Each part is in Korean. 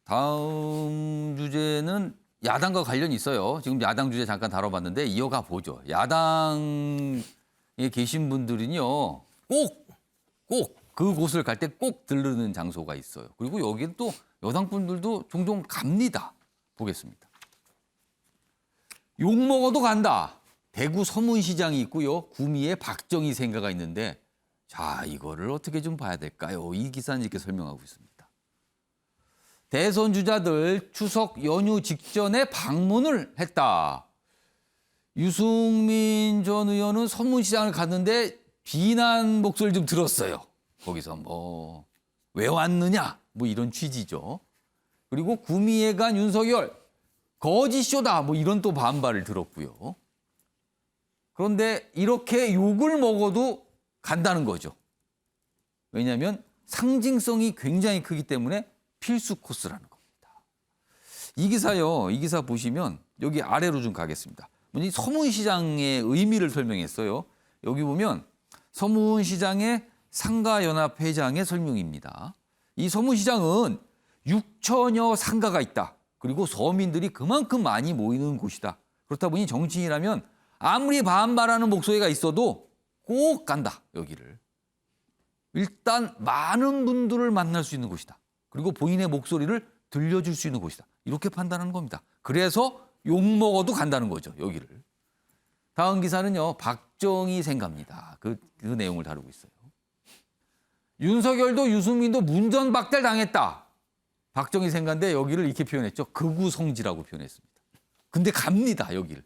다음 주제는 야당과 관련이 있어요. 지금 야당 주제 잠깐 다뤄봤는데 이어가 보죠. 야당에 계신 분들은요. 꼭 그곳을 갈 때 꼭 들르는 장소가 있어요. 그리고 여기는 또 여당 분들도 종종 갑니다. 보겠습니다. 욕먹어도 간다. 대구 서문시장이 있고요. 구미에 박정희 생가가 있는데 자, 이거를 어떻게 좀 봐야 될까요? 이 기사는 이렇게 설명하고 있습니다. 대선 주자들 추석 연휴 직전에 방문을 했다. 유승민 전 의원은 서문시장을 갔는데 비난 목소리를 좀 들었어요. 거기서 뭐 왜 왔느냐 뭐 이런 취지죠. 그리고 구미에 간 윤석열 거짓쇼다 뭐 이런 또 반발을 들었고요. 그런데 이렇게 욕을 먹어도 간다는 거죠. 왜냐하면 상징성이 굉장히 크기 때문에 필수 코스라는 겁니다. 이 기사요. 이 기사 보시면 여기 아래로 좀 가겠습니다. 이 서문시장의 의미를 설명했어요. 여기 보면 서문시장의 상가연합 회장의 설명입니다. 이 서문시장은 6천여 상가가 있다. 그리고 서민들이 그만큼 많이 모이는 곳이다. 그렇다 보니 정치인이라면 아무리 반발하는 목소리가 있어도 꼭 간다. 여기를. 일단 많은 분들을 만날 수 있는 곳이다. 그리고 본인의 목소리를 들려줄 수 있는 곳이다. 이렇게 판단하는 겁니다. 그래서 욕먹어도 간다는 거죠. 여기를. 다음 기사는요. 박정희 생가입니다. 그 내용을 다루고 있어요. 윤석열도 유승민도 문전박대를 당했다. 박정희 생가인데 여기를 이렇게 표현했죠. 극우성지라고 표현했습니다. 근데 갑니다. 여기를.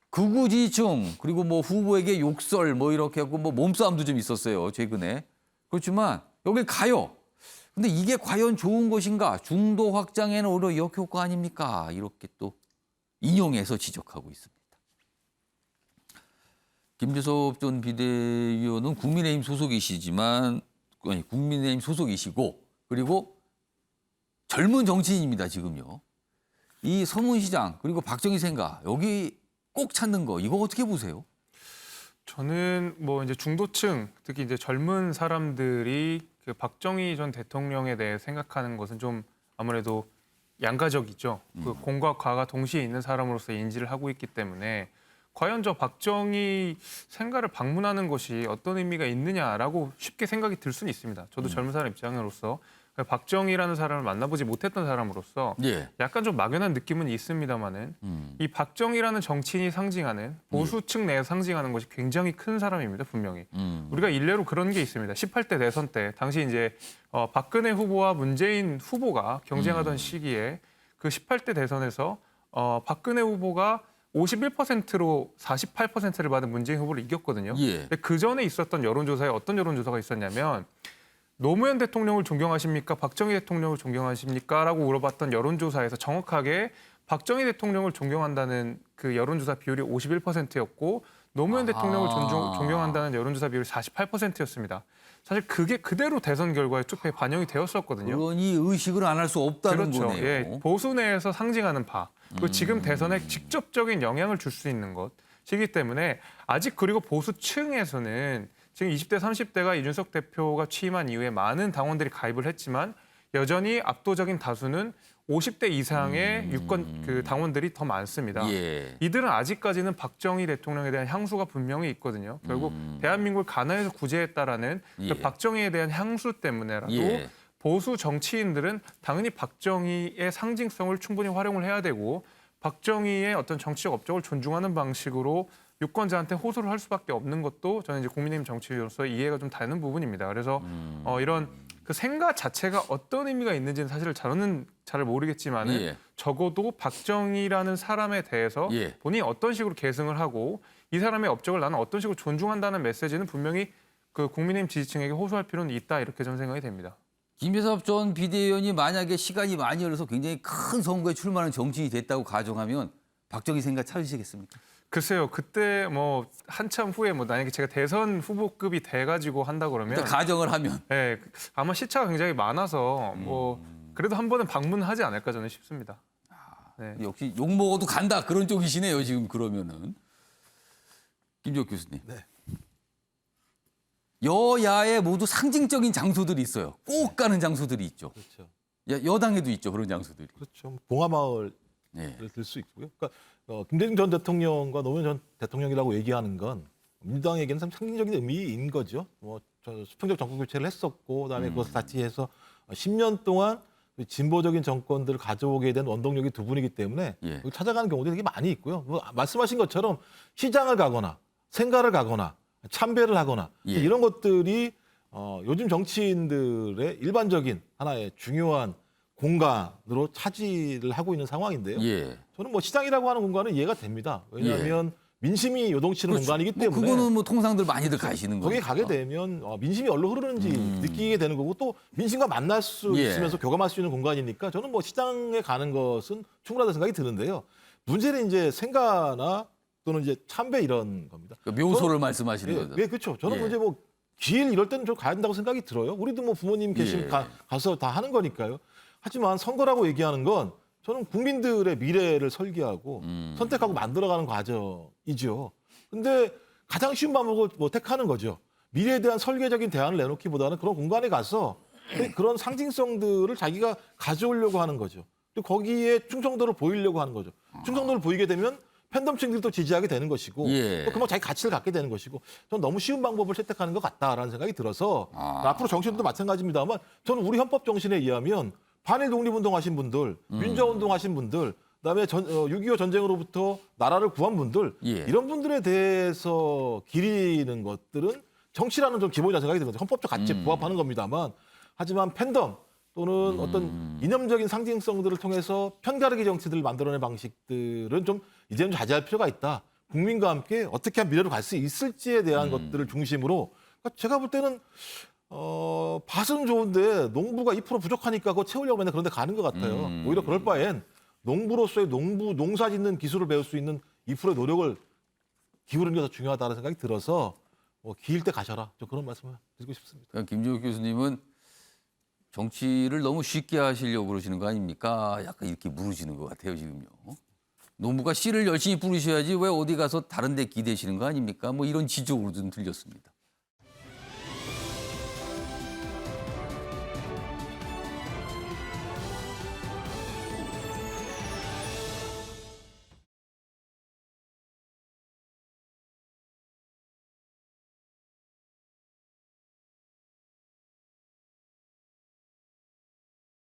극우 지지층 그리고 뭐 후보에게 욕설 뭐 이렇게 하고 뭐 몸싸움도 좀 있었어요. 최근에. 그렇지만 여길 가요. 근데 이게 과연 좋은 것인가? 중도 확장에는 오히려 역효과 아닙니까? 이렇게 또 인용해서 지적하고 있습니다. 김재섭 전 비대위원은 국민의힘 소속이시지만 아니 국민의힘 소속이시고 그리고 젊은 정치인입니다. 지금요. 이 서문시장 그리고 박정희 생가 여기 꼭 찾는 거 이거 어떻게 보세요? 저는 뭐 이제 중도층 특히 이제 젊은 사람들이 그 박정희 전 대통령에 대해 생각하는 것은 좀 아무래도 양가적이죠. 그 공과 과가 동시에 있는 사람으로서 인지를 하고 있기 때문에 과연 저 박정희 생가를 방문하는 것이 어떤 의미가 있느냐라고 쉽게 생각이 들 수는 있습니다. 저도 젊은 사람 입장으로서 박정희라는 사람을 만나보지 못했던 사람으로서 예. 약간 좀 막연한 느낌은 있습니다만은 이 박정희라는 정치인이 상징하는 보수층 내에 상징하는 것이 굉장히 큰 사람입니다. 분명히. 우리가 일례로 그런 게 있습니다. 18대 대선 때 당시 이제 박근혜 후보와 문재인 후보가 경쟁하던 시기에 그 18대 대선에서 박근혜 후보가 51%로 48%를 받은 문재인 후보를 이겼거든요. 예. 근데 그 전에 있었던 여론조사에 어떤 여론조사가 있었냐면 노무현 대통령을 존경하십니까? 박정희 대통령을 존경하십니까? 라고 물어봤던 여론조사에서 정확하게 박정희 대통령을 존경한다는 그 여론조사 비율이 51%였고 노무현 대통령을 존경한다는 여론조사 비율이 48%였습니다. 사실 그게 그대로 대선 결과에 투표에 반영이 되었었거든요. 그러니 의식을 안 할 수 없다는 그렇죠. 거네요. 예, 보수 내에서 상징하는 바, 그리고 지금 대선에 직접적인 영향을 줄 수 있는 것이기 때문에 아직 그리고 보수층에서는 지금 20대, 30대가 이준석 대표가 취임한 이후에 많은 당원들이 가입을 했지만 여전히 압도적인 다수는 50대 이상의 유권 그 당원들이 더 많습니다. 예. 이들은 아직까지는 박정희 대통령에 대한 향수가 분명히 있거든요. 결국 대한민국을 가난에서 구제했다라는 그 예. 박정희에 대한 향수 때문에라도 예. 보수 정치인들은 당연히 박정희의 상징성을 충분히 활용을 해야 되고 박정희의 어떤 정치적 업적을 존중하는 방식으로 유권자한테 호소를 할 수밖에 없는 것도 저는 이제 국민의힘 정치인으로서 이해가 좀 되는 부분입니다. 그래서 이런 그 생가 자체가 어떤 의미가 있는지는 사실 저는 잘 모르겠지만 예. 적어도 박정희라는 사람에 대해서 예. 본인이 어떤 식으로 계승을 하고 이 사람의 업적을 나는 어떤 식으로 존중한다는 메시지는 분명히 그 국민의힘 지지층에게 호소할 필요는 있다 이렇게 저는 생각이 됩니다. 김재섭 전 비대위원이 만약에 시간이 많이 흘러서 굉장히 큰 선거에 출마하는 정치인이 됐다고 가정하면 박정희 생각 찾으시겠습니까? 글쎄요, 그때 뭐 한참 후에 뭐 만약에 제가 대선 후보급이 돼가지고 한다 그러면 그러니까 가정을 하면 네, 아마 시차가 굉장히 많아서 뭐 그래도 한 번은 방문하지 않을까 저는 싶습니다. 네. 역시 욕 먹어도 간다 그런 쪽이시네요 지금 그러면은 김지혁 교수님. 네. 여야에 모두 상징적인 장소들이 있어요. 꼭 가는 장소들이 있죠. 그렇죠. 여당에도 있죠 그런 장소들이. 그렇죠. 봉화마을 예. 들 수 있고요. 그러니까 김대중 전 대통령과 노무현 전 대통령이라고 얘기하는 건 민주당에게는 참 상징적인 의미인 거죠. 수평적 정권 교체를 했었고 그다음에 그것을 다치해서 10년 동안 진보적인 정권들을 가져오게 된 원동력이 두 분이기 때문에 예. 찾아가는 경우도 되게 많이 있고요. 말씀하신 것처럼 시장을 가거나 생가를 가거나 참배를 하거나 예. 이런 것들이 요즘 정치인들의 일반적인 하나의 중요한 공간으로 차지를 하고 있는 상황인데요. 예. 저는 시장이라고 하는 공간은 이해가 됩니다. 왜냐하면 민심이 요동치는 그렇죠. 공간이기 때문에 그거는 통상들 많이들 가시는 거예요. 거기에 가게 되면 민심이 어디로 흐르는지 느끼게 되는 거고 또 민심과 만날 수 예. 있으면서 교감할 수 있는 공간이니까 저는 시장에 가는 것은 충분하다는 생각이 드는데요. 문제는 이제 생가나 또는 이제 참배 이런 겁니다. 묘소를 말씀하시는 거죠. 예, 그렇죠. 저는 예. 이제 길 이럴 때는 좀 가야 된다고 생각이 들어요. 우리도 부모님 계시면 예. 가서 다 하는 거니까요. 하지만 선거라고 얘기하는 건 저는 국민들의 미래를 설계하고 선택하고 만들어가는 과정이죠. 근데 가장 쉬운 방법을 택하는 거죠. 미래에 대한 설계적인 대안을 내놓기보다는 그런 공간에 가서 그런 상징성들을 자기가 가져오려고 하는 거죠. 그리고 거기에 충성도를 보이려고 하는 거죠. 충성도를 보이게 되면 팬덤층들도 지지하게 되는 것이고 예. 또 그만 자기 가치를 갖게 되는 것이고 저는 너무 쉬운 방법을 채택하는 것 같다라는 생각이 들어서 앞으로 정치도 마찬가지입니다만 저는 우리 헌법 정신에 의하면 반일 독립운동하신 분들, 민주화운동하신 분들, 그다음에 6.25 전쟁으로부터 나라를 구한 분들 예. 이런 분들에 대해서 기리는 것들은 정치라는 좀 기본이라는 생각이 들거든요. 헌법적 가치에 부합하는 겁니다만 하지만 팬덤 또는 어떤 이념적인 상징성들을 통해서 편가르기 정치들을 만들어낸 방식들은 좀 이제는 자제할 필요가 있다. 국민과 함께 어떻게 하면 미래로 갈 수 있을지에 대한 것들을 중심으로 그러니까 제가 볼 때는 밭은 좋은데 농부가 2% 부족하니까 그거 채우려고 맨날 그런 데 가는 것 같아요. 오히려 그럴 바엔 농부로서의 농사 짓는 기술을 배울 수 있는 2%의 노력을 기울이는 게 더 중요하다는 생각이 들어서 기일 때 가셔라. 좀 그런 말씀을 드리고 싶습니다. 그러니까 김종욱 교수님은 정치를 너무 쉽게 하시려고 그러시는 거 아닙니까? 약간 이렇게 물으시는 것 같아요, 지금요. 농부가 씨를 열심히 뿌리셔야지 왜 어디 가서 다른 데 기대시는 거 아닙니까? 이런 지적으로 좀 들렸습니다.